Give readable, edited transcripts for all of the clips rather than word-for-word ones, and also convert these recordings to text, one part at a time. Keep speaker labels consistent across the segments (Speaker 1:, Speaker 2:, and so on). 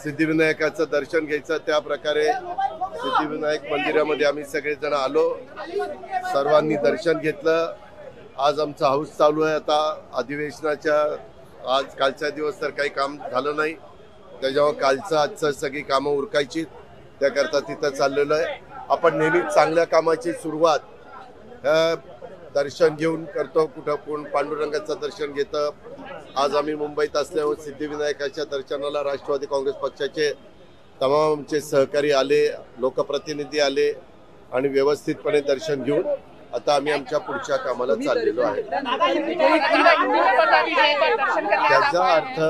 Speaker 1: सिद्धिविनायकाचं दर्शन घ्यायचं। त्या प्रकारे सिद्धिविनायक मंदिरामध्ये आम्ही सगळेजण आलो, सर्वांनी दर्शन घेतलं। आज आमचा हाऊस चालू आहे। आता अधिवेशनाच्या आज कालचा दिवस तर काही काम झालं नाही, त्याच्यामुळे आजचं सगळी कामं उरकायची, त्याकरता तिथं चाललेलो आहे। आपण नेहमीच चांगल्या कामाची सुरुवात दर्शन घेऊन करतो। कुठं कोण पांडुरंगाचं दर्शन घेतं। आज आम्ही मुंबईत असल्यामुळे सिद्धिविनायकाच्या दर्शनाला राष्ट्रवादी काँग्रेस पक्षाचे तमाम आमचे सहकारी आले, लोकप्रतिनिधी आले आणि व्यवस्थितपणे दर्शन घेऊन आता आम्ही आमच्या पुढच्या कामाला चाललेलो आहे। त्याचा अर्थ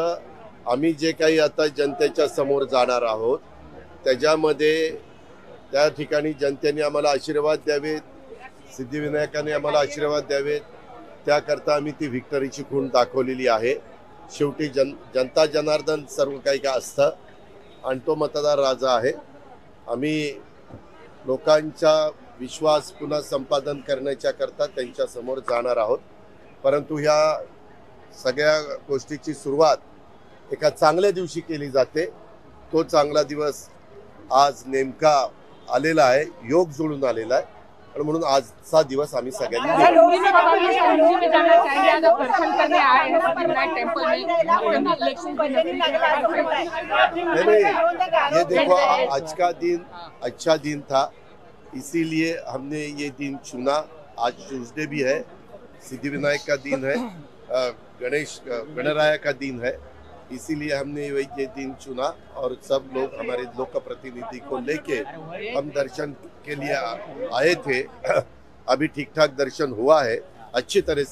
Speaker 1: आम्ही जे काही आता जनतेच्या समोर जाणार आहोत, त्याच्यामध्ये त्या ठिकाणी जनतेने आम्हाला आशीर्वाद द्यावेत, सिद्धिविनायकाने आम्हाला आशीर्वाद द्यावेत, त्याकरता आम्ही ती व्हिक्टरीची खूण दाखवलेली आहे। शेवटी जनता जनार्दन सर्व काही का असतं आणि तो मतदार राजा आहे। आम्ही लोकांचा विश्वास पुन्हा संपादन करण्याच्या करता त्यांच्या समोर जाणार आहोत, परंतु ह्या सगळ्या गोष्टीची सुरुवात एका चांगल्या दिवशी केली जाते। तो चांगला दिवस आज नेमका आलेला आहे, योग जुळून आलेला आहे आणि म्हणून आजचा दिवस आम्ही सगळ्यांनी ये देखो आज का दिन अच्छा दिन था, इसीलिए हमने ये दिन चुना। आज ट्यूसडे भी है, सिद्धिविनायक का दिन है, गणराया का दिन है, इसीलिए हमने ये दिन चुना और सब लोग हमारे लोकप्रतिनिधि को लेके हम दर्शन के लिए आए थे। अभी ठीक ठाक दर्शन हुआ है, अच्छी तरह से।